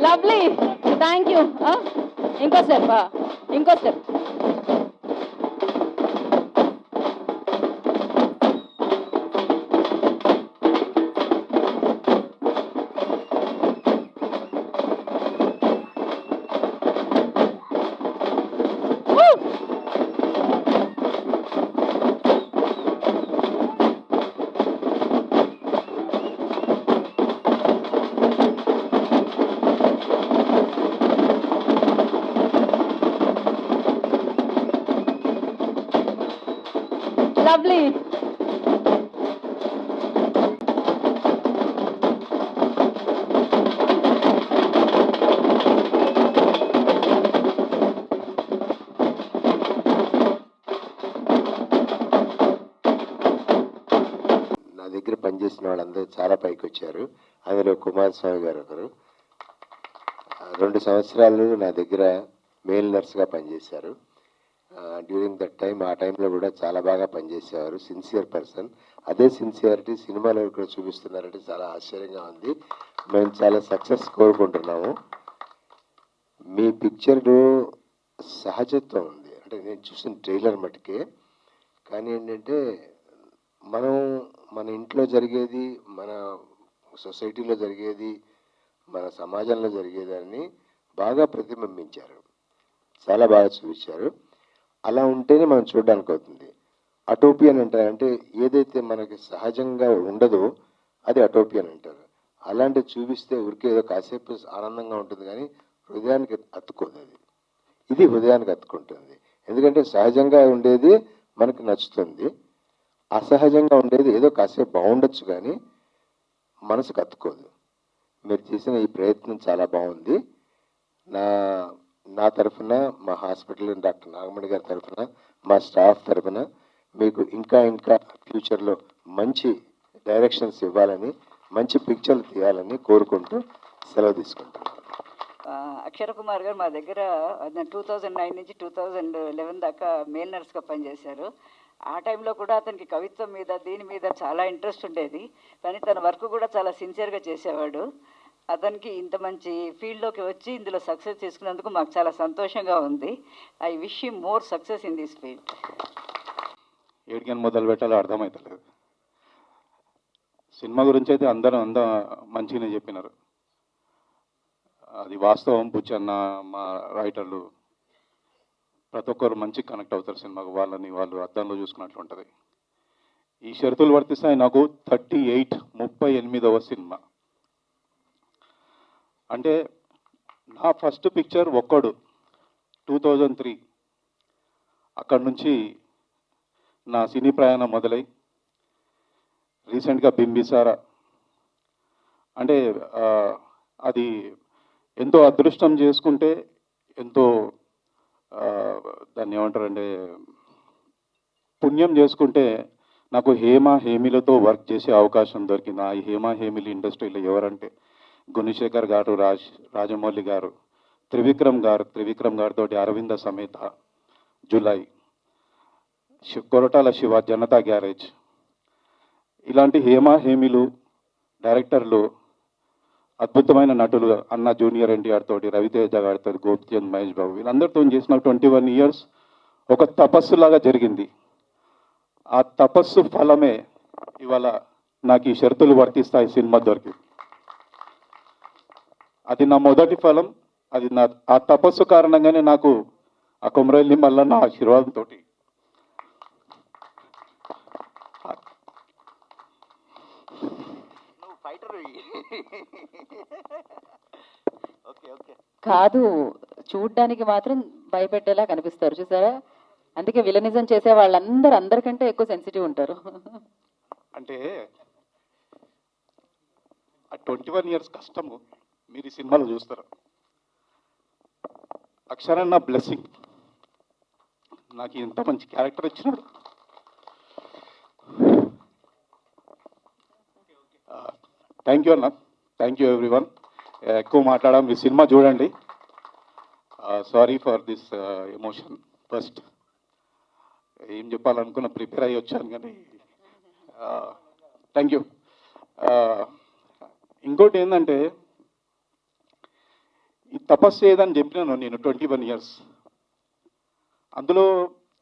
Lovely, thank you. ఇంకో step, ఇంకో step. Lovely. నా దగ్గర పనిచేసిన వాళ్ళందరూ చాలా పైకి వచ్చారు. అందులో కుమారస్వామి గారు ఒకరు. 2 సంవత్సరాలు నా దగ్గర మేల్ నర్స్గా పనిచేశారు. డ్యూరింగ్ దట్ టైం, ఆ టైంలో కూడా చాలా బాగా పనిచేసేవారు. Sincere person. అదే సిన్సియారిటీ సినిమాలో ఇక్కడ చూపిస్తున్నారంటే చాలా ఆశ్చర్యంగా ఉంది. మేము చాలా సక్సెస్ కోరుకుంటున్నాము. మీ పిక్చర్లో సహజత్వం ఉంది. అంటే నేను చూసిన ట్రైలర్ మటుకే. కానీ ఏంటంటే మనం మన ఇంట్లో జరిగేది, మన సొసైటీలో జరిగేది, మన సమాజంలో జరిగేదాన్ని బాగా ప్రతిబింబించారు. చాలా బాగా చూపించారు. అలా ఉంటేనే మనం చూడడానికి అవుతుంది. అటోపియన్ అంటారు, అంటే ఏదైతే మనకి సహజంగా ఉండదో అది అటోపియన్ అంటారు. అలాంటి చూపిస్తే ఊరికే ఏదో కాసేపు ఆనందంగా ఉంటుంది, కానీ హృదయానికి అతుక్కోదు. ఇది హృదయానికి అతుక్కుంటుంది. ఎందుకంటే సహజంగా ఉండేది మనకు నచ్చుతుంది. అసహజంగా ఉండేది ఏదో కాసేపు బాగుండొచ్చు, కానీ మనసుకు అతుక్కోదు. మీరు చేసిన ఈ ప్రయత్నం చాలా బాగుంది. నా తరఫున, మా హాస్పిటల్ డాక్టర్ నాగమణి గారి తరఫున, మా స్టాఫ్ తరఫున మీకు ఇంకా ఇంకా ఫ్యూచర్లో మంచి డైరెక్షన్స్ ఇవ్వాలని, మంచి పిక్చర్లు తీయాలని కోరుకుంటూ సెలవు తీసుకుంటున్నాను. అక్షర కుమార్ గారు మా దగ్గర 2009 నుంచి 2011 దాకా మేల్ నర్స్గా పనిచేశారు. ఆ టైంలో కూడా అతనికి కవిత్వం మీద, దీని మీద చాలా ఇంట్రెస్ట్ ఉండేది. కానీ తన వర్క్ కూడా చాలా సిన్సియర్గా చేసేవాడు. అతనికి ఇంత మంచి ఫీల్డ్లోకి వచ్చి ఇందులో సక్సెస్ తీసుకున్నందుకు మాకు చాలా సంతోషంగా ఉంది. I wish you more success in this field. ఏడికని మొదలు పెట్టాలో అర్థమవుతలేదు. సినిమా గురించి అయితే అందరూ మంచిగానే చెప్పినారు. అది వాస్తవం. బుచ్చన్న, మా రైటర్లు ప్రతి ఒక్కరు మంచి కనెక్ట్ అవుతారు సినిమాకు. వాళ్ళు అద్దంలో చూసుకున్నట్లు ఉంటుంది. ఈ షరతులు వర్తిస్తాయి నాకు 38వ సినిమా. అంటే నా ఫస్ట్ పిక్చర్ ఒక్కడు 2003. అక్కడి నుంచి నా సినీ ప్రయాణం మొదలై రీసెంట్గా బింబిసారా. అంటే అది ఎంతో అదృష్టం చేసుకుంటే, ఎంతో దాన్ని ఏమంటారంటే పుణ్యం చేసుకుంటే నాకు హేమిలతో వర్క్ చేసే అవకాశం దొరికింది. ఆ హేమిలి ఇండస్ట్రీలో ఎవరంటే గుణశేఖర్ గారు, రాజమౌళి గారు, త్రివిక్రమ్ గారితో అరవింద సమేత, జులై, కొరటాల శివ, జనతా గ్యారేజ్, ఇలాంటి హేమిలు డైరెక్టర్లు, అద్భుతమైన నటులు, అన్న జూనియర్ ఎన్టీఆర్ తోటి, రవితేజ గారితో, గోపిచంద్, మహేష్ బాబు, వీళ్ళందరితో చేసిన 21 years ఒక తపస్సులాగా జరిగింది. ఆ తపస్సు ఫలమే ఇవాళ నాకు ఈ షరతులు వర్తిస్తాయి సినిమా దొరికింది. అది నా మొదటి ఫలం. అది ఆ తపస్సు కారణంగానే నాకు ఆ కొమరవెల్లి మల్లన్న ఆశీర్వాదంతో కాదు, చూడ్డానికి మాత్రం భయపెట్టేలా కనిపిస్తారు, చూసారా? అందుకే విలనిజం చేసే వాళ్ళందరూ అందరికంటే ఎక్కువ సెన్సిటివ్ ఉంటారు. అంటే ఆ 21 years కష్టము మీరు ఈ సినిమాలో చూస్తారు. అక్షరన్న బ్లెస్సింగ్. నాకు ఎంత మంచి క్యారెక్టర్ ఇచ్చినాడు. థ్యాంక్ యూ అన్న. Thank you everyone. ఎక్కువ మాట్లాడడం. మీ సినిమా చూడండి. Sorry for this emotion. First ఏం చెప్పాలనుకున్న ప్రిపేర్ అయ్యి వచ్చాను, కానీ థ్యాంక్ యూ. ఇంకోటి ఏంటంటే తపస్సు ఏదని చెప్పినాను నేను 21 years. అందులో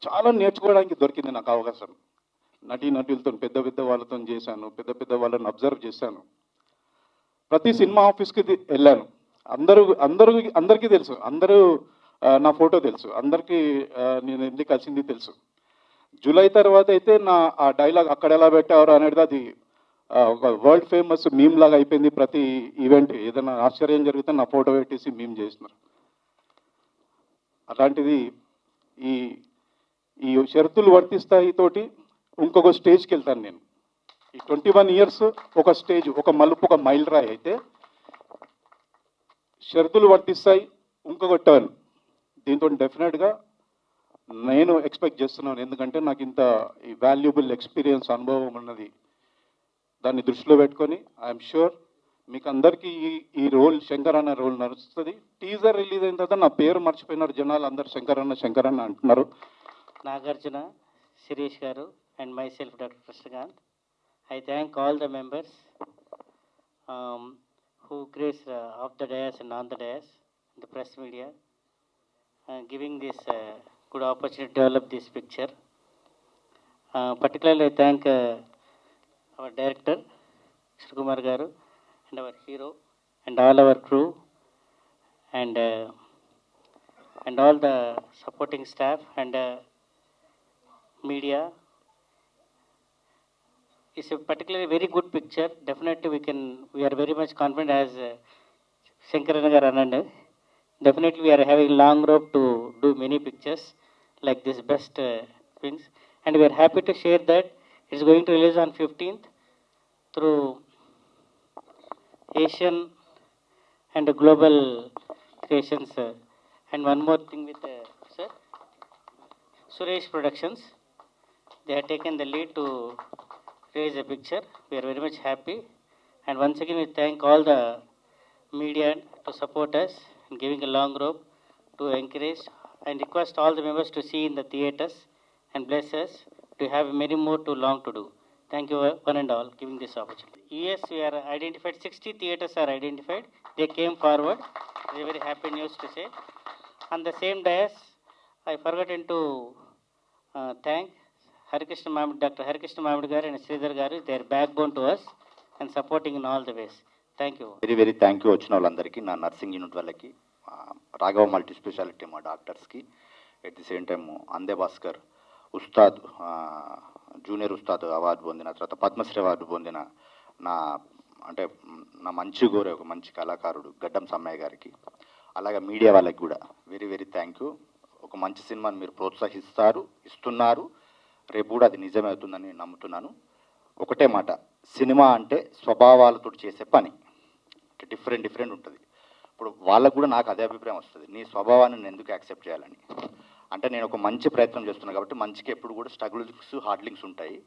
చాలా నేర్చుకోవడానికి దొరికింది నాకు అవకాశం. నటులతో పెద్ద పెద్ద వాళ్ళతో చేశాను, పెద్ద పెద్ద వాళ్ళని అబ్జర్వ్ చేశాను. ప్రతి సినిమా ఆఫీస్కి వెళ్ళాను. అందరికీ తెలుసు, అందరూ నా ఫోటో తెలుసు, అందరికీ నేను ఎందుకు కలిసింది తెలుసు. జూలై తర్వాత అయితే నా ఆ డైలాగ్ అక్కడ ఎలా పెట్టారు అనేది అది ఒక వరల్డ్ ఫేమస్ మీమ్ లాగా అయిపోయింది. ప్రతి ఈవెంట్ ఏదైనా ఆశ్చర్యం జరిగితే నా ఫోటో పెట్టేసి మీమ్ చేస్తున్నారు. అలాంటిది ఈ షరతులు వర్తిస్తాయి తోటి ఇంకొక స్టేజ్కి వెళ్తాను నేను. ఈ 21 years ఒక స్టేజ్, ఒక మలుపు, ఒక మైల్ రాయి అయితే షరతులు వర్తిస్తాయి ఇంకొక టర్న్. దీంతో డెఫినెట్గా నేను ఎక్స్పెక్ట్ చేస్తున్నాను, ఎందుకంటే నాకు ఇంత ఈ వాల్యుబుల్ ఎక్స్పీరియన్స్ అనుభవం ఉన్నది. దాన్ని దృష్టిలో పెట్టుకొని ఐఎమ్ షూర్ మీకు అందరికీ ఈ రోల్, శంకర్ అన్న రోల్ నడుస్తుంది. టీజర్ రిలీజ్ అయిన తర్వాత నా పేరు మర్చిపోయినారు జనాలు, అందరు శంకర్ అన్న అంటున్నారు. Nagarjuna, Shirish Garu, and myself, Dr. Krishnakant. I thank all the members who graced off the dais and on the dais, the press media, giving this good opportunity to develop this picture. Particularly, I thank our director, Krishna Kumar Garu, and our hero, and all our crew, and all the supporting staff and media. It's a particularly very good picture. Definitely we are very much confident as Shankarana garu anandi. Definitely we are having long rope to do many pictures like this best things, and we are happy to share that it's going to release on 15th through Asian and global creations. And one more thing with sir, Suresh Productions. They have taken the lead to raise a picture. We are very much happy. And once again, we thank all the media to support us in giving a long rope to encourage and request all the members to see in the theatres and bless us to have many more too long to do. Thank you one and all giving this opportunity. Yes, we are identified. 60 theatres are identified. They came forward. It's a very happy news to say. On the same dais, I forgotten to thank Dr. Harikrishna Mamidi garu and Sridhar garu. They are backbone to us and supporting in all the ways. Thank you. Very thank you వచ్చిన వాళ్ళందరికీ, నా nursing unit వాళ్ళకి, Raghava multi speciality మా డాక్టర్స్కి, at the same time అందే Bhaskar Ustaad, junior Ustaad award పొందిన, తర్వాత Padmashri award పొందిన నా మంచి గోరే ఒక మంచి కళాకారుడు గడ్డం సమ్మయ్య గారికి, అలాగే మీడియా వాళ్ళకి కూడా వెరీ థ్యాంక్ యూ. ఒక మంచి సినిమాని మీరు ఇస్తున్నారు. రేపు కూడా అది నిజమే అవుతుందని నమ్ముతున్నాను. ఒకటే మాట, సినిమా అంటే స్వభావాలతో చేసే పని, డిఫరెంట్ ఉంటుంది. ఇప్పుడు వాళ్ళకు కూడా నాకు అదే అభిప్రాయం వస్తుంది, నీ స్వభావాన్ని నేను ఎందుకు యాక్సెప్ట్ చేయాలని. అంటే నేను ఒక మంచి ప్రయత్నం చేస్తున్నాను కాబట్టి మంచికి ఎప్పుడు కూడా స్ట్రగుల్స్, హార్డ్లింగ్స్ ఉంటాయి.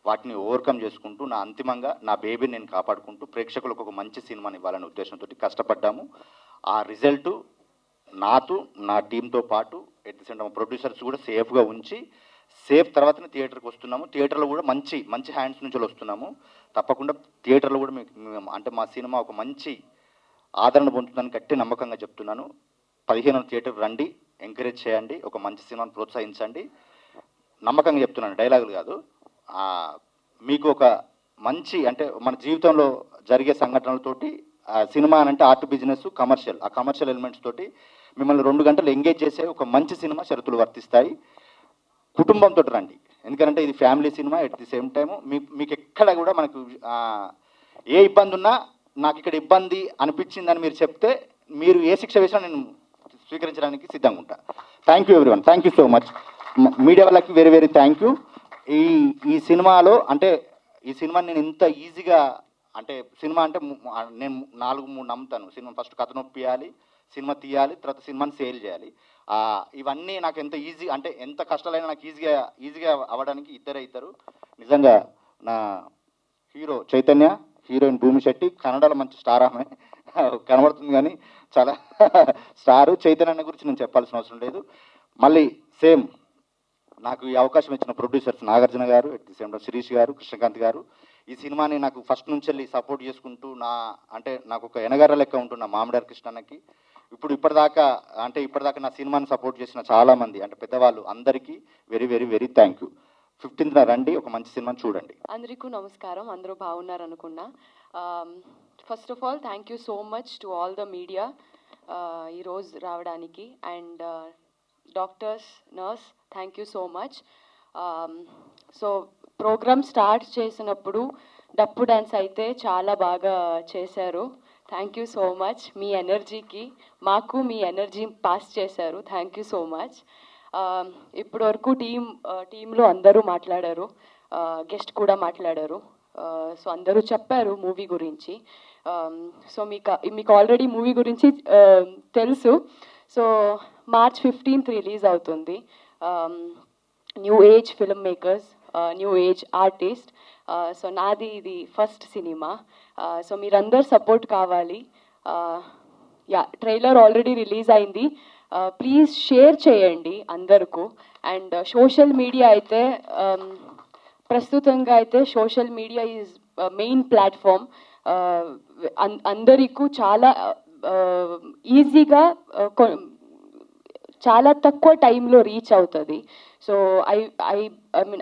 వాటిని ఓవర్కమ్ చేసుకుంటూ అంతిమంగా నా బేబీని నేను కాపాడుకుంటూ ప్రేక్షకులకు ఒక మంచి సినిమాని ఇవ్వాలనే ఉద్దేశంతో కష్టపడ్డాము. ఆ రిజల్ట్ నాతో, నా టీంతో పాటు at the same time producers కూడా సేఫ్గా ఉంచి, సేఫ్ తర్వాతనే థియేటర్కి వస్తున్నాము. థియేటర్లో కూడా మంచి హ్యాండ్స్ నుంచి వస్తున్నాము. తప్పకుండా థియేటర్లో కూడా మా సినిమా ఒక మంచి ఆదరణ పొందుతుందని గట్టి నమ్మకంగా చెప్తున్నాను. 15వ థియేటర్ రండి, ఎంకరేజ్ చేయండి, ఒక మంచి సినిమాను ప్రోత్సహించండి. నమ్మకంగా చెప్తున్నాను, డైలాగులు కాదు. మీకు ఒక మంచి మన జీవితంలో జరిగే సంఘటనలతోటి సినిమా అంటే ఆర్ట్ బిజినెస్, కమర్షియల్, ఆ కమర్షియల్ ఎలిమెంట్స్ తోటి మిమ్మల్ని 2 గంటలు ఎంగేజ్ చేసే ఒక మంచి సినిమా షరతులు వర్తిస్తాయి. కుటుంబంతో రండి, ఎందుకంటే ఇది family cinema. At the same time మీకు ఎక్కడ కూడా మనకు ఏ ఇబ్బంది ఉన్నా, నాకు ఇక్కడ ఇబ్బంది అనిపించిందని మీరు చెప్తే, మీరు ఏ శిక్ష వేసినా నేను స్వీకరించడానికి సిద్ధంగా ఉంటా. Thank you everyone, thank you so much. Media వాళ్ళకి వెరీ థ్యాంక్ యూ. ఈ సినిమాలో ఈ సినిమాని నేను ఇంత ఈజీగా సినిమా నేను 4-3 నమ్ముతాను. సినిమా ఫస్ట్ కథ నొప్పియాలి, సినిమా తీయాలి, తర్వాత సినిమాని సేల్ చేయాలి. ఇవన్నీ నాకు ఎంత ఈజీ, ఎంత కష్టాలైనా నాకు ఈజీగా అవ్వడానికి ఇద్దరు. నిజంగా నా హీరో చైతన్య, హీరోయిన్ భూమి శెట్టి, కన్నడలో మంచి స్టార్, ఆమె కనబడుతుంది కానీ చాలా స్టారు. చైతన్య గురించి నేను చెప్పాల్సిన అవసరం లేదు. మళ్ళీ సేమ్ నాకు ఈ అవకాశం ఇచ్చిన ప్రొడ్యూసర్స్ నాగార్జున గారు, at the same time Shirish గారు, కృష్ణకాంత్ గారు, ఈ సినిమాని నాకు ఫస్ట్ నుంచి వెళ్ళి సపోర్ట్ చేసుకుంటూ నాకు ఒక ఎనగర్ర లెక్క ఉంటున్న మామిడార్ కృష్ణన్నకి ఇప్పటిదాకా నా సినిమాని సపోర్ట్ చేసిన చాలామంది అంటే పెద్దవాళ్ళు అందరికీ very very very thank you. 15th రండి, ఒక మంచి సినిమాని చూడండి. అందరికీ నమస్కారం. అందరూ బాగున్నారు అనుకున్నా. First of all thank you so much to all the media ఈరోజు రావడానికి. And doctors, nurse, thank you so much. So program start చేసినప్పుడు డప్పు డ్యాన్స్ అయితే చాలా బాగా చేశారు. Thank you so much. మీ ఎనర్జీకి మాకు మీ ఎనర్జీ పాస్ చేశారు. Thank you so much. ఇప్పటి వరకు టీంలో అందరూ మాట్లాడారు, గెస్ట్ కూడా మాట్లాడారు. సో అందరూ చెప్పారు మూవీ గురించి. సో మీకు ఆల్రెడీ మూవీ గురించి తెలుసు. సో March 15th రిలీజ్ అవుతుంది. New age film makers, new age artist. So నాది ఇది ఫస్ట్ సినిమా. సో మీరందరు సపోర్ట్ కావాలి. ట్రైలర్ ఆల్రెడీ రిలీజ్ అయింది. ప్లీజ్ షేర్ చేయండి అందరికీ. అండ్ సోషల్ మీడియా అయితే ప్రస్తుతంగా అయితే social media is main platform. అందరికీ చాలా ఈజీగా చాలా తక్కువ టైంలో రీచ్ అవుతుంది. So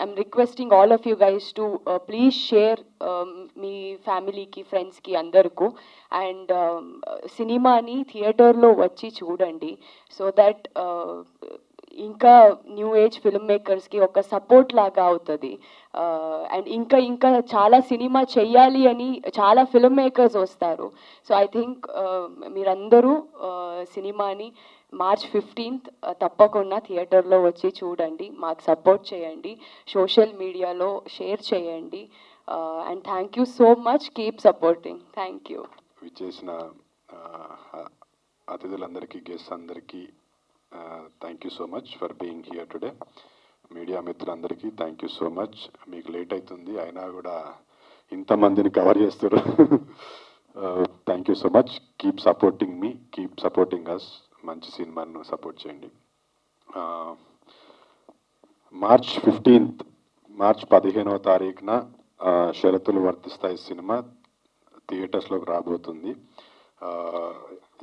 I'm requesting all of you guys to please share మీ ఫ్యామిలీకి, ఫ్రెండ్స్కి, అందరికీ. అండ్ సినిమాని థియేటర్లో వచ్చి చూడండి. సో దట్ ఇంకా న్యూ ఏజ్ ఫిల్మ్ మేకర్స్కి ఒక సపోర్ట్ లాగా అవుతుంది. అండ్ ఇంకా చాలా సినిమా చెయ్యాలి అని చాలా ఫిల్మ్ మేకర్స్ వస్తారు. సో ఐ థింక్ మీరందరూ సినిమాని March 15th తప్పకుండా థియేటర్లో వచ్చి చూడండి, మాకు సపోర్ట్ చేయండి, సోషల్ మీడియాలో షేర్ చేయండి. And thank you so much. Keep supporting. Thank you. విచ్చేసిన అతిథులందరికీ, గెస్ట్ అందరికీ thank you so much for being here today. Media మిత్రులందరికీ థ్యాంక్ యూ సో మచ్. మీకు లేట్ అవుతుంది అయినా కూడా ఇంతమందిని కవర్ చేస్తారు. Thank you so much. Keep supporting మీ, కీప్ సపోర్టింగ్ అస్. మంచి సినిమాను సపోర్ట్ చేయండి. March 15th, March 15వ తారీఖున షరతులు వర్తిస్తాయి సినిమా థియేటర్స్లోకి రాబోతుంది.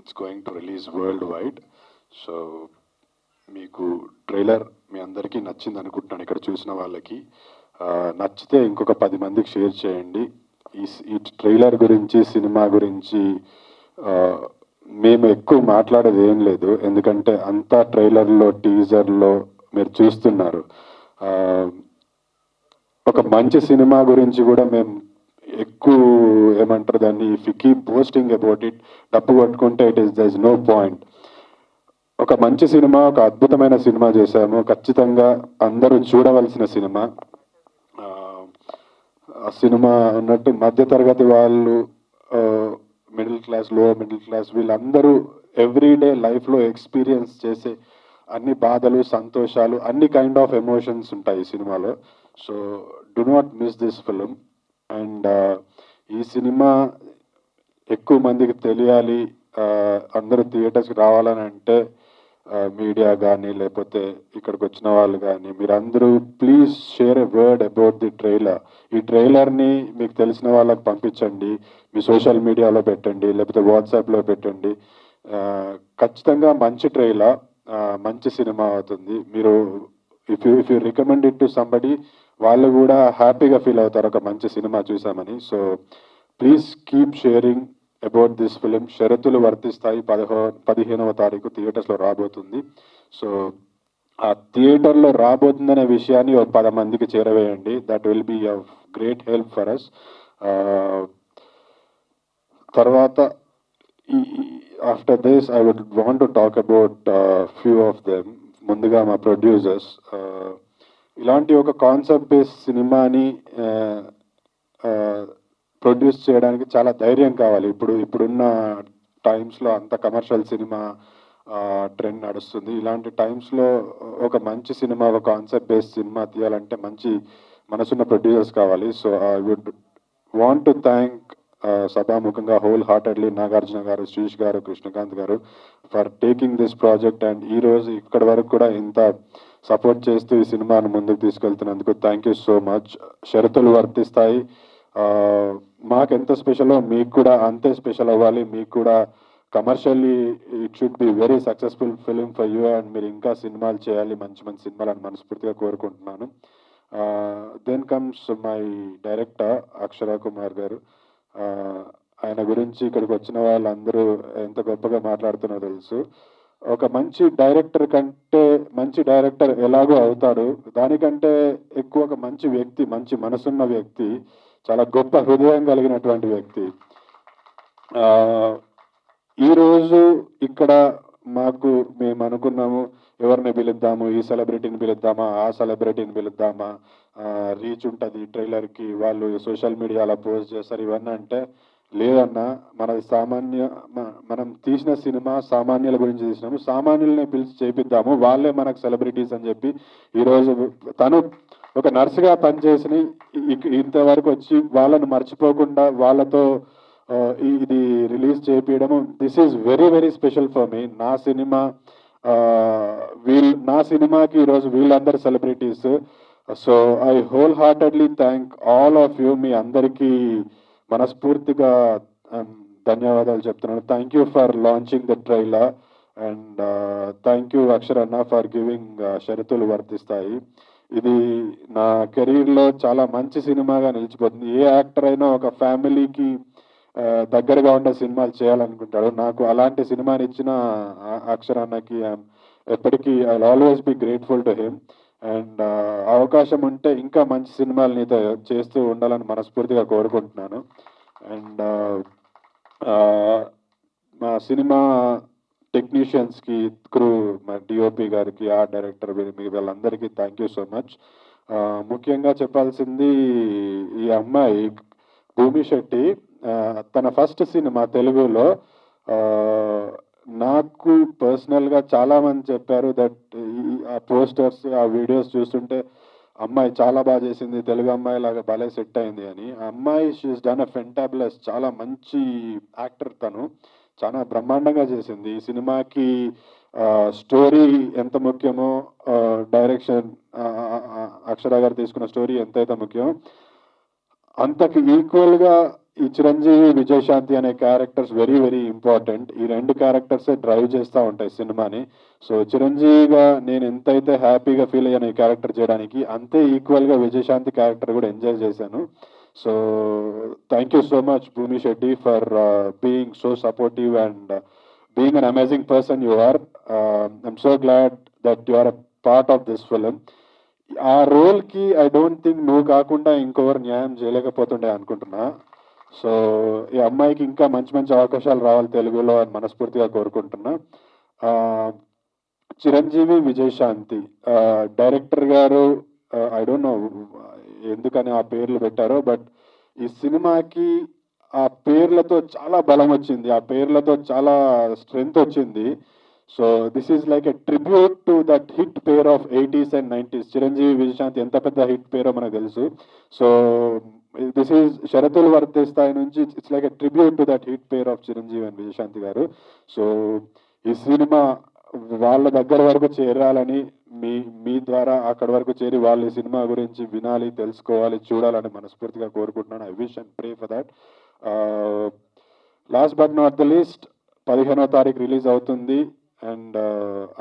It's going to release world wide. So మీకు ట్రైలర్ మీ అందరికీ నచ్చింది అనుకుంటున్నాను. ఇక్కడ చూసిన వాళ్ళకి నచ్చితే ఇంకొక 10 మందికి షేర్ చేయండి. ఈ ట్రైలర్ గురించి, సినిమా గురించి మేము ఎక్కువ మాట్లాడేది ఏం లేదు, ఎందుకంటే అంతా ట్రైలర్లో, టీజర్లో మీరు చూస్తున్నారు. ఒక మంచి సినిమా గురించి కూడా మేము ఎక్కువ ఏమంటారు దాన్ని, if you keep posting about it, డప్పు కొట్టుకుంటే దర్ ఇస్ నో పాయింట్. ఒక మంచి సినిమా, ఒక అద్భుతమైన సినిమా చేశాము. ఖచ్చితంగా అందరూ చూడవలసిన సినిమా. ఆ సినిమా ఉన్నట్టు మధ్యతరగతి వాళ్ళు, middle class, lower middle class, వీళ్ళందరూ ఎవ్రీడే లైఫ్లో ఎక్స్పీరియన్స్ చేసే అన్ని బాధలు, సంతోషాలు, అన్ని కైండ్ ఆఫ్ ఎమోషన్స్ ఉంటాయి ఈ సినిమాలో. So do not miss this film. And ఈ సినిమా ఎక్కువ మందికి తెలియాలి, అందరూ థియేటర్స్కి రావాలని అంటే మీడియా కానీ లేకపోతే ఇక్కడికి వచ్చిన వాళ్ళు కానీ మీరందరూ please share a word about the trailer. ఈ ట్రైలర్ని మీకు తెలిసిన వాళ్ళకి పంపించండి, మీ సోషల్ మీడియాలో పెట్టండి, లేకపోతే వాట్సాప్లో పెట్టండి. ఖచ్చితంగా మంచి ట్రైలర్, మంచి సినిమా అవుతుంది. మీరు if you recommend it to somebody, వాళ్ళు కూడా హ్యాపీగా ఫీల్ అవుతారు ఒక మంచి సినిమా చూసామని. So please keep sharing about this film. షరతులు వర్తిస్తాయి 15వ తారీఖు థియేటర్స్లో రాబోతుంది. సో ఆ థియేటర్లో రాబోతుందనే విషయాన్ని ఒక 10 మందికి చేరవేయండి. That will be of great help for us. తర్వాత after this I would want to talk about few of them. ముందుగా మా ప్రొడ్యూసర్స్, ఇలాంటి ఒక కాన్సెప్ట్ బేస్ సినిమాని ప్రొడ్యూస్ చేయడానికి చాలా ధైర్యం కావాలి. ఇప్పుడున్న టైమ్స్లో అంత కమర్షియల్ సినిమా ట్రెండ్ నడుస్తుంది. ఇలాంటి టైమ్స్లో ఒక మంచి సినిమా, ఒక కాన్సెప్ట్ బేస్డ్ సినిమా తీయాలంటే మంచి మనసున్న ప్రొడ్యూసర్స్ కావాలి. So I would want to thank సభాముఖంగా హోల్ హార్టెడ్లీ నాగార్జున గారు, శ్రీష్ గారు, కృష్ణకాంత్ గారు for taking this project. And ఈరోజు ఇక్కడి వరకు కూడా ఇంత సపోర్ట్ చేస్తూ ఈ సినిమాను ముందుకు తీసుకెళ్తున్నందుకు థ్యాంక్ యూ సో మచ్. షరతులు వర్తిస్తాయి మాకు ఎంత స్పెషలో మీకు కూడా అంతే స్పెషల్ అవ్వాలి. మీకు కూడా commercially it should be very successful film for you and మీరు ఇంకా సినిమాలు చేయాలి, మంచి మంచి సినిమాలు అని మనస్ఫూర్తిగా కోరుకుంటున్నాను. దెన్ కమ్స్ మై డైరెక్టర్ అక్షరా కుమార్ గారు. ఆయన గురించి ఇక్కడికి వచ్చిన వాళ్ళందరూ ఎంత గొప్పగా మాట్లాడుతున్నారో తెలుసు. ఒక మంచి డైరెక్టర్ కంటే మంచి డైరెక్టర్ ఎలాగో అవుతాడు, దానికంటే ఎక్కువ ఒక మంచి వ్యక్తి, మంచి మనసున్న వ్యక్తి, చాలా గొప్ప హృదయం కలిగినటువంటి వ్యక్తి. ఈరోజు ఇక్కడ మేము అనుకున్నాము ఎవరిని పిలుద్దాము, ఈ సెలబ్రిటీని పిలుద్దామా, ఆ సెలబ్రిటీని పిలుద్దామా, రీచ్ ఉంటుంది ట్రైలర్కి, వాళ్ళు సోషల్ మీడియాలో పోస్ట్ చేస్తారు ఇవన్నీ అంటే, లేదన్నా మనది మనం తీసిన సినిమా సామాన్యుల గురించి తీసినాము, సామాన్యులనే పిలిచి చేపిద్దాము, వాళ్ళే మనకు సెలబ్రిటీస్ అని చెప్పి ఈరోజు తను ఒక నర్సుగా పనిచేసి ఇంతవరకు వచ్చి వాళ్ళను మర్చిపోకుండా వాళ్ళతో ఇది రిలీజ్ చేయించడము, this is very very special for me. నా సినిమాకి ఈరోజు వీళ్ళందరూ celebrities. So I wholeheartedly thank all of you. మీ అందరికీ మనస్ఫూర్తిగా ధన్యవాదాలు చెప్తున్నాను. Thank you for launching the trailer and thank you అక్షరన్న ఫర్ గివింగ్ షరతులు వర్తిస్తాయి. ఇది నా కెరీర్లో చాలా మంచి సినిమాగా నిలిచిపోతుంది. ఏ యాక్టర్ అయినా ఒక ఫ్యామిలీకి దగ్గరగా ఉండే సినిమాలు చేయాలనుకుంటాడు. నాకు అలాంటి సినిమాని ఇచ్చిన అక్షరన్నకి ఎప్పటికీ I always be grateful to him. And అవకాశం ఉంటే ఇంకా మంచి సినిమాలు నీతో చేస్తూ ఉండాలని మనస్ఫూర్తిగా కోరుకుంటున్నాను. అండ్ మా సినిమా టెక్నీషియన్స్కి, క్రూ, మా డిఓపి గారికి, ఆర్ట్ డైరెక్టర్, వీళ్ళందరికీ థ్యాంక్ యూ సో మచ్. ముఖ్యంగా చెప్పాల్సింది ఈ అమ్మాయి భూమి శెట్టి, తన ఫస్ట్ సినిమా తెలుగులో. నాకు పర్సనల్గా చాలామంది చెప్పారు దట్ ఆ పోస్టర్స్, ఆ వీడియోస్ చూస్తుంటే అమ్మాయి చాలా బాగా చేసింది, తెలుగు అమ్మాయి లాగా భలే సెట్ అయింది అని. ఆ అమ్మాయి షీఈస్ డన్ అ ఫెంటాబులస్, చాలా మంచి యాక్టర్, తను చాలా బ్రహ్మాండంగా చేసింది. ఈ సినిమాకి స్టోరీ ఎంత ముఖ్యమో, డైరెక్షన్ అక్షర గారు తీసుకున్న స్టోరీ ఎంతైతే ముఖ్యమో అంతకు ఈక్వల్గా ఈ చిరంజీవి, విజయశాంతి అనే క్యారెక్టర్స్ వెరీ వెరీ ఇంపార్టెంట్. ఈ రెండు క్యారెక్టర్సే డ్రైవ్ చేస్తూ ఉంటాయి సినిమాని. సో చిరంజీవిగా నేను ఎంతైతే హ్యాపీగా ఫీల్ అయ్యాను ఈ క్యారెక్టర్ చేయడానికి, అంతే ఈక్వల్గా విజయశాంతి క్యారెక్టర్ కూడా ఎంజాయ్ చేశాను. So thank you so much Bhumi Shetty for being so supportive and being an amazing person you are. I'm so glad that you are a part of this film. ఆ రోల్కి I don't think నువ్వు కాకుండా ఇంకొకరు న్యాయం చేయలేకపోతుండే అనుకుంటున్నా. So ఈ అమ్మాయికి ఇంకా మంచి మంచి అవకాశాలు రావాలి తెలుగులో అని మనస్ఫూర్తిగా కోరుకుంటున్నా. చిరంజీవి, విజయశాంతి డైరెక్టర్ గారు ఐ డోంట్ నో ఎందుకని ఆ పేర్లు పెట్టారో, బట్ ఈ సినిమాకి ఆ పేర్లతో చాలా బలం వచ్చింది, ఆ పేర్లతో చాలా స్ట్రెంగ్త్ వచ్చింది. So this is like a tribute to that hit pair of 80s and 90s. Chiranjeevi, Vijayashanti ఎంత పెద్ద హిట్ పేరో మనకు తెలుసు. సో దిస్ ఈజ్ షరతులు వర్తిస్తాయి నుంచి it's like a tribute to that hit pair of Chiranjeevi and Vijayashanti గారు. సో ఈ సినిమా వాళ్ళ దగ్గర వరకు చేరాలని, మీ ద్వారా అక్కడి వరకు చేరి వాళ్ళు ఈ సినిమా గురించి వినాలి, తెలుసుకోవాలి, చూడాలని మనస్ఫూర్తిగా కోరుకుంటున్నాను. I wish and pray for that. Last but not the least, 15వ తారీఖు రిలీజ్ అవుతుంది అండ్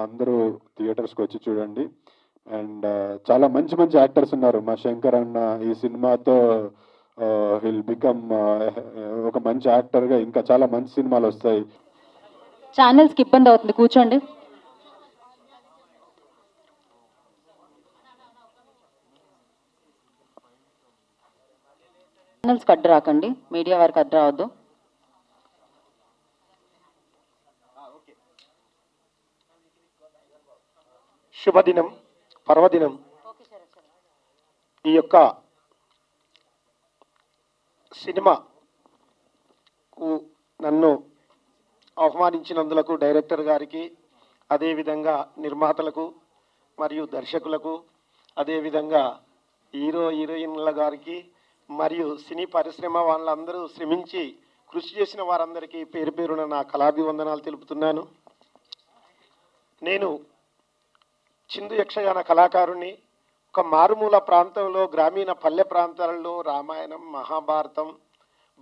అందరూ థియేటర్స్కి వచ్చి చూడండి. అండ్ చాలా మంచి మంచి యాక్టర్స్ ఉన్నారు. మా శంకర్ అన్న ఈ సినిమాతో హిల్ బికమ్ ఒక మంచి యాక్టర్గా ఇంకా చాలా మంచి సినిమాలు వస్తాయి. ఛానల్స్కి ఇబ్బంది అవుతుంది, కూర్చోండి. ఛానల్స్కి అడ్డు రాకండి, మీడియా వారికి అడ్డు రావద్దు. శుభదినం, పర్వదినం. ఈ యొక్క సినిమాకు నన్ను ఆహ్వానించినందులకు డైరెక్టర్ గారికి, అదేవిధంగా నిర్మాతలకు మరియు దర్శకులకు, అదేవిధంగా హీరోయిన్ల గారికి మరియు సినీ పరిశ్రమ వాళ్ళందరూ శ్రమించి కృషి చేసిన వారందరికీ పేరు పేరున నా కళాభివందనాలు తెలుపుతున్నాను. నేను చిందు యక్షగాన కళాకారుణ్ణి. ఒక మారుమూల ప్రాంతంలో, గ్రామీణ పల్లె ప్రాంతాలలో రామాయణం, మహాభారతం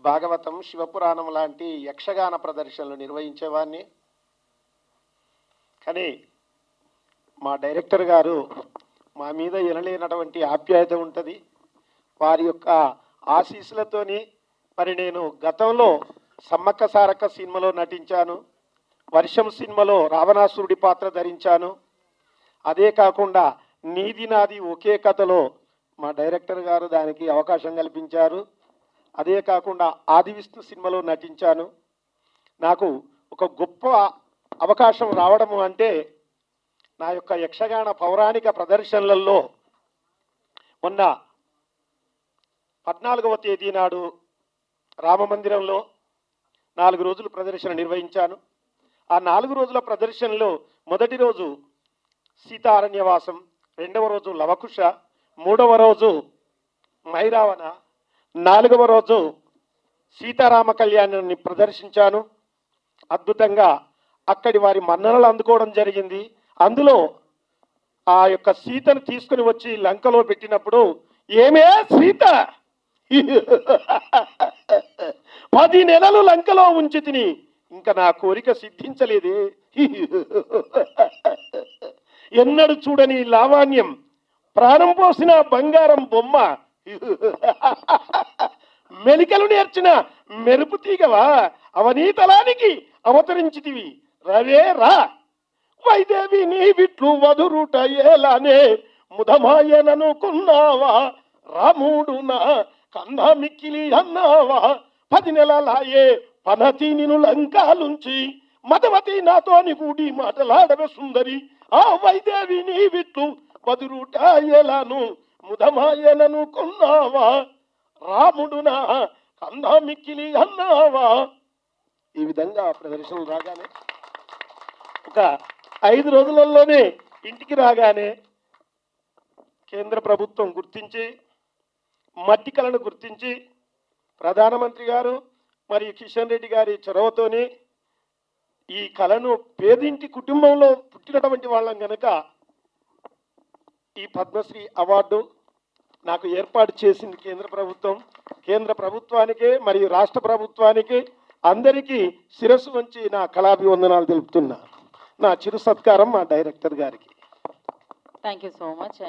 భాగవతం, శివపురాణం లాంటి యక్షగాన ప్రదర్శనలు నిర్వహించేవాడిని. కానీ మా డైరెక్టర్ గారు మా మీద ఎనలేనటువంటి ఆప్యాయత ఉంటుంది. వారి యొక్క ఆశీస్సులతోని మరి నేను గతంలో సమ్మక్క సారక్క సినిమాలో నటించాను, వర్షం సినిమాలో రావణాసురుడి పాత్ర ధరించాను. అదే కాకుండా నీది నాది ఒకే కథలో మా డైరెక్టర్ గారు దానికి అవకాశం కల్పించారు. అదే కాకుండా ఆది విష్ణు సినిమాలో నటించాను. నాకు ఒక గొప్ప అవకాశం రావడము అంటే నా యొక్క యక్షగాన పౌరాణిక ప్రదర్శనలలో మొన్న 14వ తేదీ నాడు రామమందిరంలో 4 రోజులు ప్రదర్శన నిర్వహించాను. ఆ 4 రోజుల ప్రదర్శనలో మొదటి రోజు సీతారణ్యవాసం, 2వ రోజు లవకుశ, 3వ రోజు మైరావణ, 4వ రోజు సీతారామ కళ్యాణాన్ని ప్రదర్శించాను. అద్భుతంగా అక్కడి వారి మన్ననలు అందుకోవడం జరిగింది. అందులో ఆ యొక్క సీతను తీసుకుని వచ్చి లంకలో పెట్టినప్పుడు, ఏమే సీత 10 నెలలు లంకలో ఉంచి తిని ఇంకా నా కోరిక సిద్ధించలేదే, ఎన్నడు చూడని లావణ్యం, ప్రాణం పోసిన బంగారం బొమ్మ, మెలికలు నేర్చిన మెరుపు తీగవా, అవనీతలానికి అవతరించితివి, రవే రా వైదేవి నీ విట్లు వదురుట ఏలానే ముదమాయననుకున్నావా, రాముడు నా కన్నా మిక్కిలి అన్నావా, 10 నెలలాయే పనతి నిను లంకాలుంచి, మదవతి నాతోని కూడి మాటలాడవే సుందరి, ఆ వైదేవి నీ విట్లు వదురుట ఎలాను ముదమాయననుకున్నావా, రాముడు నా కన్నా మిక్కిలి అన్నావా. ఈ విధంగా ప్రదర్శనలు రాగానే ఒక 5 రోజులలోనే ఇంటికి రాగానే కేంద్ర ప్రభుత్వం గుర్తించి, మట్టి కళను గుర్తించి, ప్రధానమంత్రి గారు మరియు కిషన్ రెడ్డి గారి చొరవతోని ఈ కళను పేదింటి కుటుంబంలో పుట్టినటువంటి వాళ్ళం కనుక ఈ పద్మశ్రీ అవార్డు నాకు ఏర్పాటు చేసింది కేంద్ర ప్రభుత్వం. కేంద్ర ప్రభుత్వానికి మరియు రాష్ట్ర ప్రభుత్వానికి అందరికీ శిరస్సు వంచి నా కళాభివందనాలు తెలుపుతున్నా. నా చిరు సత్కారం మా డైరెక్టర్ గారికి. Thank you so much.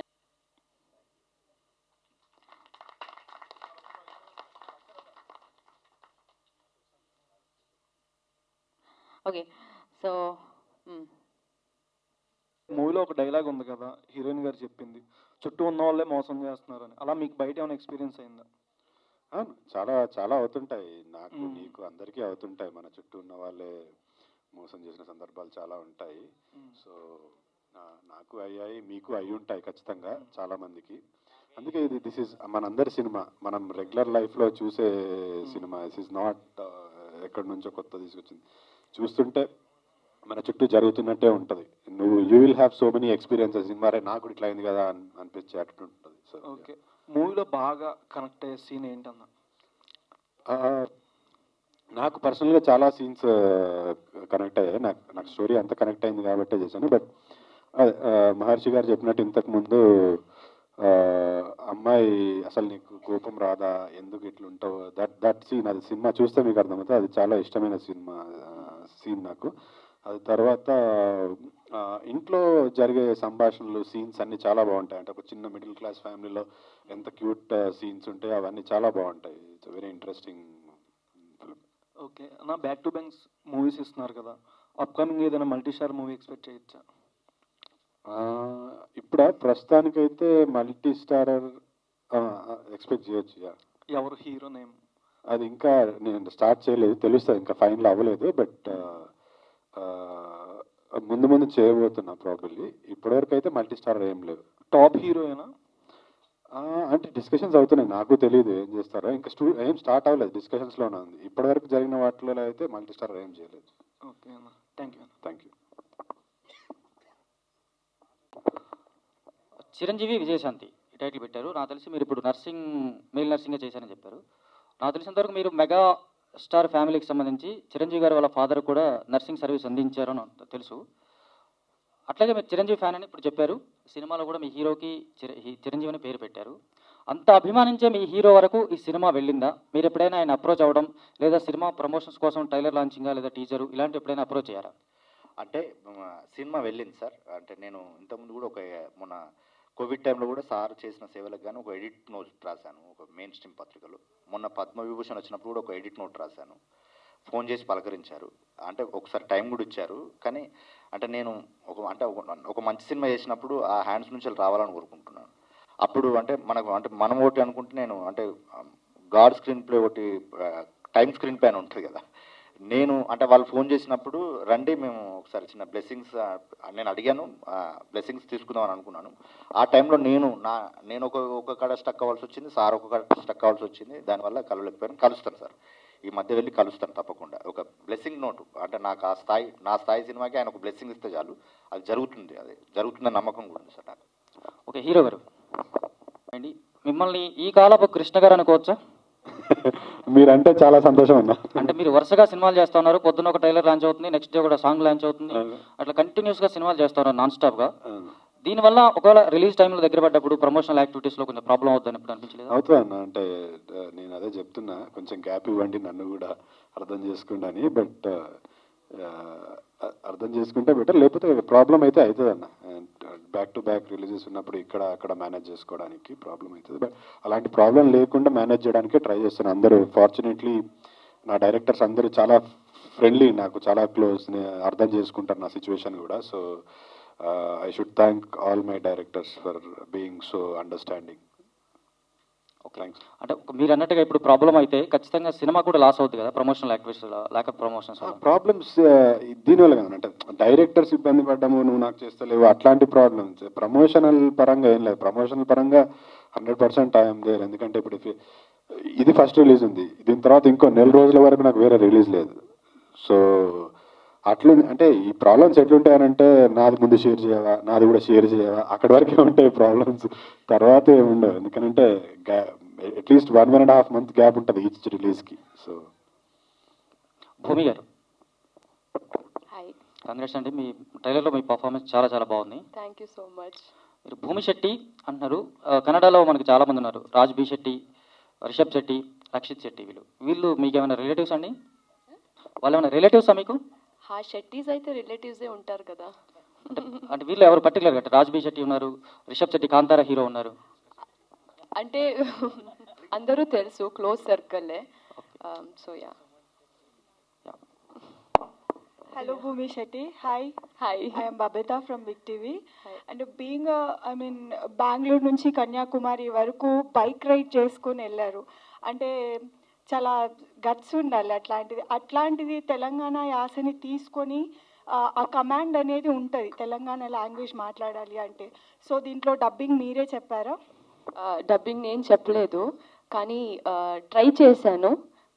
Okay, so మూవీలో ఒక డైలాగ్ ఉంది కదా, హీరోయిన్ గారు చెప్పింది, చుట్టూ ఉన్న వాళ్ళే మోసం చేస్తున్నారని. అలా మీకు బయట ఏమైనా ఎక్స్పీరియన్స్ అయిందా? చాలా చాలా అవుతుంటాయి, నాకు నీకు అందరికీ అవుతుంటాయి. మన చుట్టూ ఉన్న వాళ్ళే మోసం చేసిన సందర్భాలు చాలా ఉంటాయి. సో నాకు అయ్యాయి, మీకు అయి ఉంటాయి ఖచ్చితంగా చాలా మందికి. అందుకే దిస్ ఈజ్ మనందరి సినిమా, మనం రెగ్యులర్ లైఫ్లో చూసే సినిమా. దిస్ ఈజ్ నాట్ ఎక్కడి నుంచో కొత్త తీసుకొచ్చింది. చూస్తుంటే మన చుట్టూ జరుగుతున్నట్టే ఉంటుంది. You will have so many experiences in మరే, నాకు ఇట్లా అయింది కదా అనిపించే అటు ఉంటుంది. సో ఓకే, మూవీలో బాగా కనెక్ట్ అయ్యే సీన్ ఏంటన్నా? నాకు పర్సనల్గా చాలా సీన్స్ కనెక్ట్ అయ్యాయి. నాకు స్టోరీ అంత కనెక్ట్ అయింది కాబట్టే చేశాను. బట్ మహర్షి గారు చెప్పినట్టు ఇంతకుముందు అమ్మాయి అసలు నీకు కోపం రాదా, ఎందుకు ఇట్లుంటావు, దట్ సీన్, అది సినిమా చూస్తే మీకు అర్థమవుతుంది. అది చాలా ఇష్టమైన సీన్ నాకు. అది తర్వాత ఇంట్లో జరిగే సంభాషణలు, సీన్స్ అన్నీ చాలా బాగుంటాయి. అంటే ఒక చిన్న మిడిల్ క్లాస్ ఫ్యామిలీలో ఎంత క్యూట్ సీన్స్ ఉంటాయి, అవన్నీ చాలా బాగుంటాయి. It's very interesting film. Okay అన్న, బ్యాక్ టు బ్యాంక్స్ మూవీస్ ఇస్తున్నారు కదా, అప్కమింగ్ ఏదైనా మల్టీ స్టార్ మూవీ ఎక్స్పెక్ట్ చేయొచ్చా? ఇప్పుడు ప్రస్తుతానికైతే మల్టీ స్టారర్ ఎక్స్పెక్ట్ చేయొచ్చు. ఎవరు హీరో నేమ్? అది ఇంకా నేను స్టార్ట్ చేయలేదు, తెలుస్తుంది, ఇంకా ఫైనల్ అవ్వలేదు. బట్ ముందు ముందు చేయబోతున్నా ప్రాబబ్లీ. ఇప్పటివరకు అయితే మల్టీ స్టార్ ఏం లేదు. టాప్ హీరోయేనా? అంటే డిస్కషన్స్ అవుతున్నాయి, నాకు తెలియదు ఏం చేస్తారో. ఇంకా ఏం స్టార్ట్ అవ్వలేదు, డిస్కషన్స్లోనే ఉంది. ఇప్పటివరకు జరిగిన వాటిలో అయితే మల్టీ స్టార్ ఏం చేయలేదు. ఓకే అన్న, thank you. Thank you. Chiranjeevi Vijayashanti ఈ టైటిల్ పెట్టారు. నాకు తెలిసి మీరు ఇప్పుడు మెయిల్ నర్సింగే చేశారని చెప్పారు. నాకు తెలిసినంతవరకు మీరు మెగా స్టార్ ఫ్యామిలీకి సంబంధించి చిరంజీవి గారు వాళ్ళ ఫాదర్ కూడా నర్సింగ్ సర్వీస్ అందించారు అని తెలుసు. అట్లాగే మీరు చిరంజీవి ఫ్యాన్ అని ఇప్పుడు చెప్పారు. సినిమాలో కూడా మీ హీరోకి చిరంజీవి అని పేరు పెట్టారు. అంత అభిమానించే మీ హీరో వరకు ఈ సినిమా వెళ్ళిందా? మీరు ఎప్పుడైనా ఆయన అప్రోచ్ అవ్వడం, లేదా సినిమా ప్రమోషన్స్ కోసం ట్రైలర్ లాంచింగా లేదా టీజరు ఇలాంటి ఎప్పుడైనా అప్రోచ్ అయ్యారా? అంటే సినిమా వెళ్ళింది సార్. అంటే నేను ఇంతకుముందు కూడా మొన్న కోవిడ్ టైంలో కూడా సార్ చేసిన సేవలకు గాను ఒక ఎడిట్ నోట్ రాశాను ఒక మెయిన్ స్ట్రీమ్ పత్రికలో. మొన్న పద్మవిభూషణ్ వచ్చినప్పుడు కూడా ఒక ఎడిట్ నోట్ రాశాను. ఫోన్ చేసి పలకరించారు, అంటే ఒకసారి టైం కూడా ఇచ్చారు. కానీ అంటే నేను ఒక మంచి సినిమా చేసినప్పుడు ఆ హ్యాండ్స్ నుంచి రావాలని కోరుకుంటున్నాను. అప్పుడు అంటే మనం ఒకటి అనుకుంటే, నేను అంటే గాడ్ స్క్రీన్ ప్లే ఒకటి టైం స్క్రీన్ పైన ఉంటుంది కదా. నేను అంటే వాళ్ళు ఫోన్ చేసినప్పుడు రండి మేము ఒకసారి చిన్న బ్లెస్సింగ్స్ నేను అడిగాను, బ్లెస్సింగ్స్ తీసుకుందామని అనుకున్నాను. ఆ టైంలో నేను ఒక కడ స్టక్ అవ్వాల్సి వచ్చింది, సార్ ఒక కడ స్టక్ అవ్వాల్సి వచ్చింది. దానివల్ల కలవలేకపోయాను. కలుస్తాను సార్, ఈ మధ్య వెళ్ళి కలుస్తాను తప్పకుండా. ఒక బ్లెస్సింగ్ నోటు అంటే నాకు నా స్థాయి సినిమాకి ఆయన ఒక బ్లెస్సింగ్ ఇస్తే చాలు, అది జరుగుతుందని నమ్మకం కూడా ఉంది సార్ నాకు. ఓకే, హీరో గారు అండి, మిమ్మల్ని ఈ కాలపు కృష్ణ గారు అనుకోవచ్చా? మీరంటే చాలా సంతోషం అన్న. అంటే మీరు వరుసగా సినిమాలు చేస్తా ఉన్నారు, పొద్దున్న ఒక ట్రైలర్ లాంచ్ అవుతుంది, నెక్స్ట్ డే కూడా సాంగ్ లాంచ్ అవుతుంది, అట్లా కంటిన్యూస్గా సినిమాలు చేస్తా ఉన్నారు నాన్ స్టాప్గా. దీనివల్ల ఒకవేళ రిలీజ్ టైంలో దగ్గర పడ్డప్పుడు ప్రమోషనల్ యాక్టివిటీస్లో కొంచెం ప్రాబ్లం అవుతుందని ఇప్పుడు అనిపించలేదు? అవుతుంది అన్న. అంటే నేను అదే చెప్తున్నా, కొంచెం గ్యాప్ ఇవ్వండి, నన్ను కూడా అర్థం చేసుకుంటాని. బట్ అర్థం చేసుకుంటే బెటర్, లేకపోతే ప్రాబ్లం అయితే అవుతుంది అన్న. బ్యాక్ టు బ్యాక్ రిలీజెస్ ఉన్నప్పుడు అక్కడ మేనేజ్ చేసుకోవడానికి ప్రాబ్లం అవుతుంది. బట్ అలాంటి ప్రాబ్లం లేకుండా మేనేజ్ చేయడానికి ట్రై చేస్తాను. అందరూ ఫార్చునేట్లీ నా డైరెక్టర్స్ అందరూ చాలా ఫ్రెండ్లీ, నాకు చాలా క్లోజ్, అర్థం చేసుకుంటారు నా సిచ్యువేషన్ కూడా. So I should thank all my directors for being so understanding. Thanks. అంటే మీరు అన్నట్టుగా ఇప్పుడు ప్రాబ్లం అయితే ఖచ్చితంగా సినిమా కూడా లాస్ అవుతుంది కదా, promotional activities lack of promotions problems దీనివల్ల కదా, అంటే డైరెక్టర్స్ ఇబ్బంది పడ్డాము, నువ్వు నాకు చేస్తలేవు, అట్లాంటి ప్రాబ్లమ్స్. ప్రమోషనల్ పరంగా ఏం లేదు. ప్రమోషనల్ పరంగా 100% ఐఎమ్ దేర్. ఎందుకంటే ఇప్పుడు ఇది ఫస్ట్ రిలీజ్ ఉంది, దీని తర్వాత ఇంకో నెల రోజుల వరకు నాకు వేరే రిలీజ్ లేదు. సో అట్లా అంటే ఈ ప్రాబ్లమ్స్ ఎట్లుంటాయనంటే, నాది ముందు షేర్ చేయవా, నాది కూడా షేర్ చేయవా, అక్కడి వరకే ఉంటాయి ప్రాబ్లమ్స్, తర్వాత ఏముండవు. ఎందుకంటే అట్లీస్ట్ 1.5 month గ్యాప్ ఉంటుంది ఈచ్ రిలీజ్కి. సో భూమి గారు, హాయ్, కంగ్రాట్స్ అండి, మీ ట్రైలర్లో మీ పర్ఫార్మెన్స్ చాలా చాలా బాగుంది. Thank you so much. మీరు భూమి శెట్టి అంటున్నారు, కన్నడలో మనకి చాలా మంది ఉన్నారు, రాజ్ బి శెట్టి, రిషబ్ శెట్టి, రక్షిత్ శెట్టి. వీళ్ళు మీకు ఏమైనా రిలేటివ్స్ అండి? వాళ్ళు ఏమైనా రిలేటివ్సా మీకు? షెట్టీస్ అయితే రిలేటివ్సే ఉంటారు కదా. అంటే వీళ్ళు ఎవరు పర్టికులర్గా? అంటే రాజ్ బి శెట్టి ఉన్నారు, రిషబ్ శెట్టి కాంతారా హీరో ఉన్నారు. అంటే అందరూ తెలుసు, క్లోజ్ సర్కిల్లే. So yeah. Hello Bhumi Shetty. Hi. Hi. I am Babita from Big TV. And being Bengaluru నుంచి కన్యాకుమారి వరకు బైక్ రైడ్ చేసుకొని వెళ్ళారు అంటే చాలా గట్స్ ఉండాలి. అట్లాంటిది తెలంగాణ యాసని తీసుకొని ఆ కమాండ్ అనేది ఉంటుంది తెలంగాణ లాంగ్వేజ్ మాట్లాడాలి అంటే. సో దీంట్లో డబ్బింగ్ మీరే చెప్పారా? డబ్బింగ్ నేను చెప్పలేదు, కానీ ట్రై చేశాను.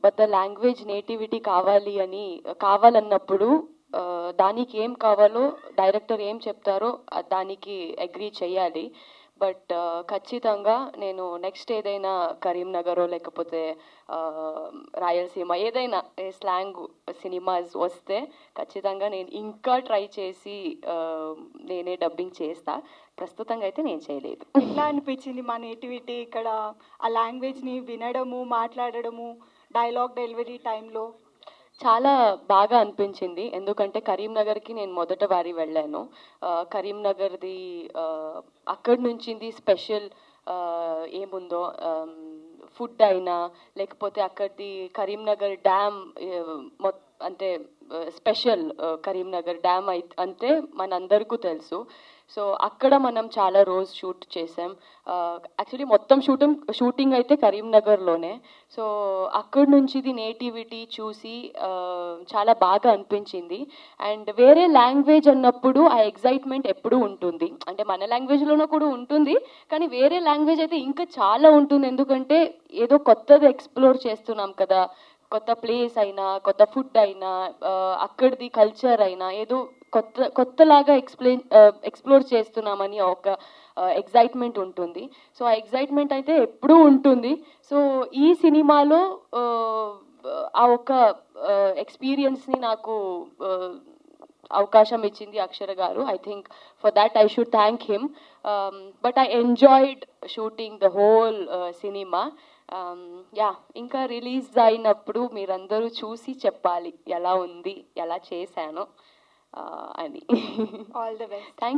బట్ ద లాంగ్వేజ్ నేటివిటీ కావాలన్నప్పుడు దానికి ఏం కావాలో డైరెక్టర్ ఏం చెప్తారో దానికి అగ్రీ చేయాలి. బట్ ఖచ్చితంగా నేను నెక్స్ట్ ఏదైనా కరీంనగర్ లేకపోతే రాయలసీమ ఏదైనా స్లాంగ్ సినిమాస్ వస్తే ఖచ్చితంగా నేను ఇంకా ట్రై చేసి నేనే డబ్బింగ్ చేస్తా. ప్రస్తుతంగా అయితే నేను చేయలేదు. ఎట్లా అనిపించింది మా నేటివిటీ ఇక్కడ ఆ లాంగ్వేజ్ని వినడము, మాట్లాడడము, డైలాగ్ డెలివరీ టైంలో? చాలా బాగా అనిపించింది, ఎందుకంటే కరీంనగర్కి నేను మొదట వారి వెళ్ళాను. కరీంనగర్ది అక్కడి నుంచి స్పెషల్ ఏముందో ఫుడ్ అయినా లేకపోతే అక్కడిది కరీంనగర్ డ్యామ్ అంటే స్పెషల్ కరీంనగర్ డ్యామ్ అంటే మనందరికీ తెలుసు. సో అక్కడ మనం చాలా రోజు షూట్ చేసాం. యాక్చువల్లీ మొత్తం షూటింగ్ అయితే కరీంనగర్లోనే. సో అక్కడి నుంచి నేటివిటీ చూసి చాలా బాగా అనిపించింది. అండ్ వేరే లాంగ్వేజ్ అన్నప్పుడు ఆ ఎగ్జైట్మెంట్ ఎప్పుడూ ఉంటుంది, అంటే మన లాంగ్వేజ్లోనూ కూడా ఉంటుంది, కానీ వేరే లాంగ్వేజ్ అయితే ఇంకా చాలా ఉంటుంది. ఎందుకంటే ఏదో కొత్తది ఎక్స్ప్లోర్ చేస్తున్నాం కదా, కొత్త ప్లేస్ అయినా, కొత్త ఫుడ్ అయినా, అక్కడిది కల్చర్ అయినా, ఏదో కొత్తలాగా ఎక్స్ప్లోర్ చేస్తున్నామని ఒక ఎగ్జైట్మెంట్ ఉంటుంది. సో ఆ ఎగ్జైట్మెంట్ అయితే ఎప్పుడూ ఉంటుంది. సో ఈ సినిమాలో ఆ ఒక ఎక్స్పీరియన్స్ని నాకు అవకాశం ఇచ్చింది అక్షర గారు. I think for that I should thank him. But I enjoyed shooting the whole cinema. Yeah, ఇంకా రిలీజ్ అయినప్పుడు మీరందరూ చూసి చెప్పాలి ఎలా ఉంది, ఎలా చేశాను అని. All the best. థ్యాంక్